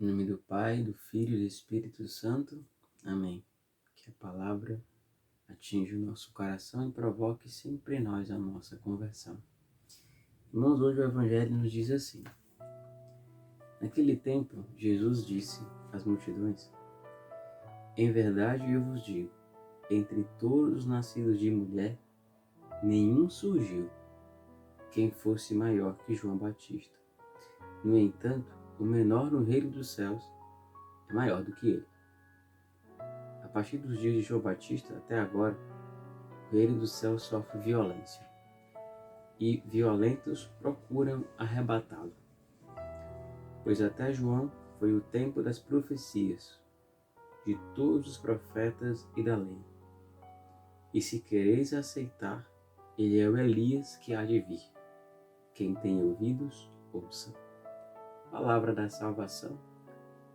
Em nome do Pai, do Filho e do Espírito Santo. Amém. Que a palavra atinja o nosso coração e provoque sempre em nós a nossa conversão. Irmãos, hoje o Evangelho nos diz assim. Naquele tempo, Jesus disse às multidões: Em verdade eu vos digo, entre todos os nascidos de mulher, nenhum surgiu quem fosse maior que João Batista. No entanto, o menor no reino dos céus é maior do que ele. A partir dos dias de João Batista até agora, o reino do céu sofre violência, e violentos procuram arrebatá-lo. Pois até João foi o tempo das profecias, de todos os profetas e da lei. E se quereis aceitar, ele é o Elias que há de vir. Quem tem ouvidos, ouça. Palavra da salvação.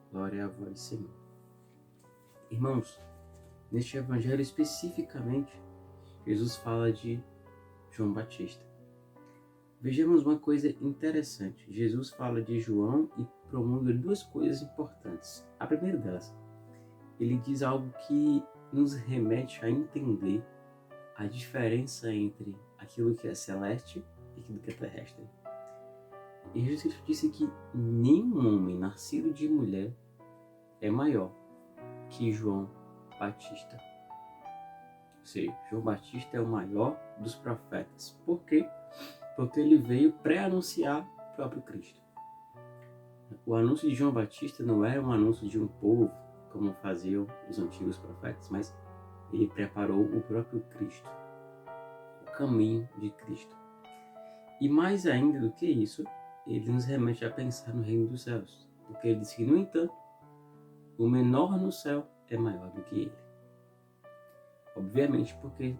Glória a vós, Senhor. Irmãos, neste evangelho especificamente, Jesus fala de João Batista. Vejamos uma coisa interessante. Jesus fala de João e promulga duas coisas importantes. A primeira delas, ele diz algo que nos remete a entender a diferença entre aquilo que é celeste e aquilo que é terrestre. E Jesus disse que nenhum homem nascido de mulher é maior que João Batista. Ou seja, João Batista é o maior dos profetas. Por quê? Porque ele veio pré-anunciar o próprio Cristo. O anúncio de João Batista não era um anúncio de um povo, como faziam os antigos profetas, mas ele preparou o próprio Cristo, o caminho de Cristo. E mais ainda do que isso, ele nos remete a pensar no reino dos céus, porque ele diz que, no entanto, o menor no céu é maior do que ele. Obviamente porque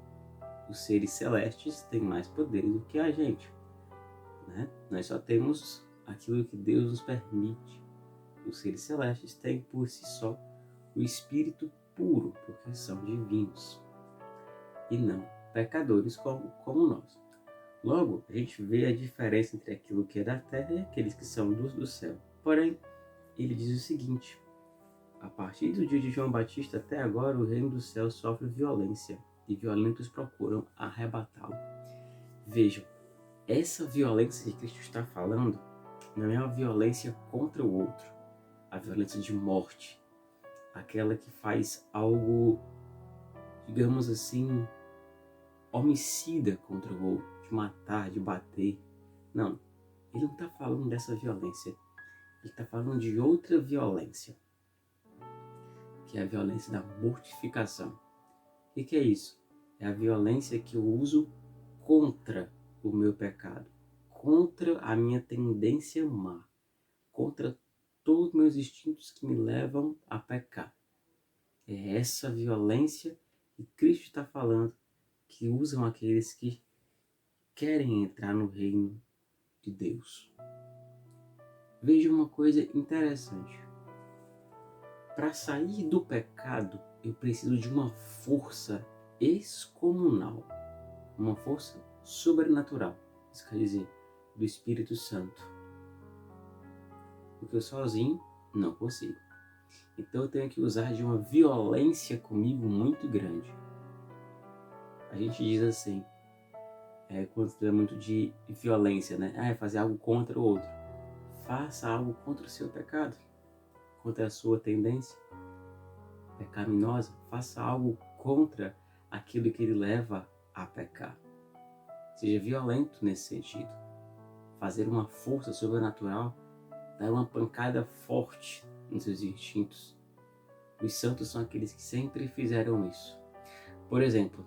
os seres celestes têm mais poder do que a gente, né? Nós só temos aquilo que Deus nos permite. Os seres celestes têm por si só o espírito puro, porque são divinos, e não pecadores como nós. Logo, a gente vê a diferença entre aquilo que é da terra e aqueles que são do céu. Porém, ele diz o seguinte: a partir do dia de João Batista até agora, o reino do céu sofre violência, e violentos procuram arrebatá-lo. Vejam, essa violência que Cristo está falando não é uma violência contra o outro, a violência de morte, aquela que faz algo, digamos assim, homicida contra o outro, de matar, de bater. Não, ele não está falando dessa violência, ele está falando de outra violência, que é a violência da mortificação. O que é isso? É a violência que eu uso contra o meu pecado, contra a minha tendência má, contra todos os meus instintos que me levam a pecar. É essa violência que Cristo está falando, que usam aqueles que querem entrar no reino de Deus. Veja uma coisa interessante. Para sair do pecado, eu preciso de uma força excomunal, uma força sobrenatural, isso quer dizer, do Espírito Santo. Porque eu sozinho não consigo. Então eu tenho que usar de uma violência comigo muito grande. A gente diz assim, quando é muito de violência, né? É fazer algo contra o outro. Faça algo contra o seu pecado, contra a sua tendência pecaminosa. Faça algo contra aquilo que ele leva a pecar. Seja violento nesse sentido. Fazer uma força sobrenatural, dar uma pancada forte nos seus instintos. Os santos são aqueles que sempre fizeram isso. Por exemplo,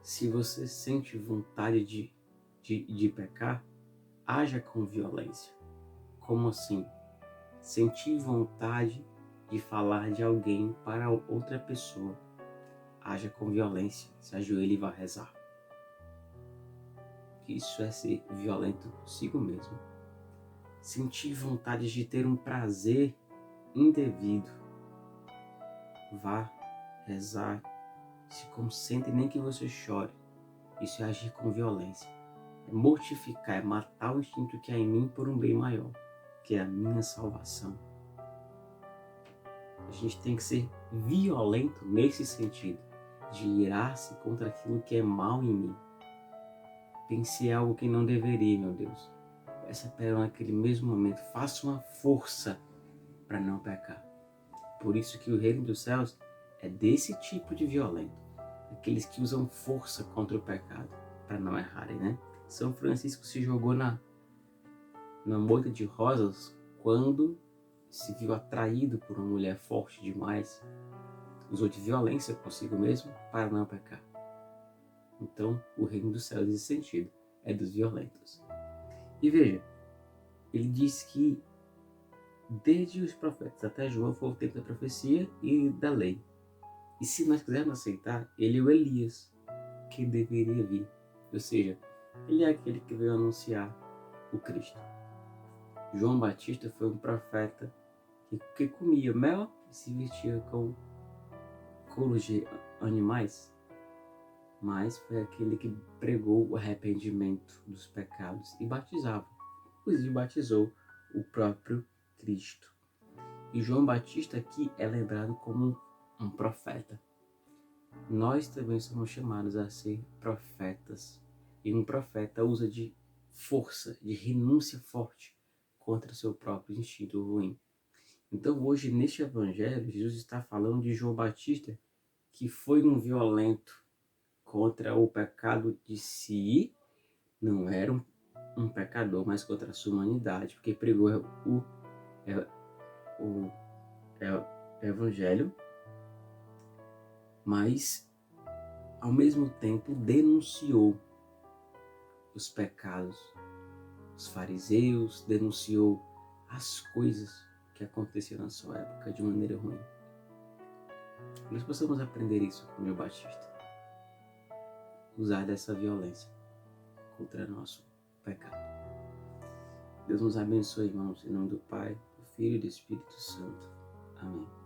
se você sente vontade de pecar, haja com violência. Como assim? Sentir vontade de falar de alguém para outra pessoa, haja com violência, se ajoelhe e vá rezar. Isso é ser violento consigo mesmo. Sentir vontade de ter um prazer indevido, vá rezar, se concentre, nem que você chore. Isso é agir com violência. É mortificar, é matar o instinto que há em mim por um bem maior. que é a minha salvação. A gente tem que ser violento nesse sentido, de irar-se contra aquilo que é mal em mim. Pensei algo que não deveria, meu Deus. Peça perdão naquele mesmo momento. Faça uma força para não pecar. Por isso que o reino dos céus é desse tipo de violento. Aqueles que usam força contra o pecado, para não errarem, né? São Francisco se jogou na moita de rosas quando se viu atraído por uma mulher forte demais. Usou de violência consigo mesmo para não pecar. Então, o reino dos céus nesse sentido é dos violentos. E veja, ele diz que desde os profetas até João foi o tempo da profecia e da lei. E se nós quisermos aceitar, ele é o Elias que deveria vir. Ou seja, ele é aquele que veio anunciar o Cristo. João Batista foi um profeta que comia mel e se vestia com couros de animais, mas foi aquele que pregou o arrependimento dos pecados e batizava. Inclusive batizou o próprio Cristo. E João Batista aqui é lembrado como um profeta. Nós também somos chamados a ser profetas. E um profeta usa de força, de renúncia forte contra o seu próprio instinto ruim. Então hoje neste evangelho, Jesus está falando de João Batista, que foi um violento contra o pecado de si, não era um pecador, mas contra a sua humanidade, porque pregou o evangelho, mas ao mesmo tempo denunciou os pecados dos fariseus, denunciou as coisas que aconteciam na sua época de maneira ruim. Nós possamos aprender isso com João Batista. Usar dessa violência contra nosso pecado. Deus nos abençoe, irmãos, em nome do Pai, do Filho e do Espírito Santo. Amém.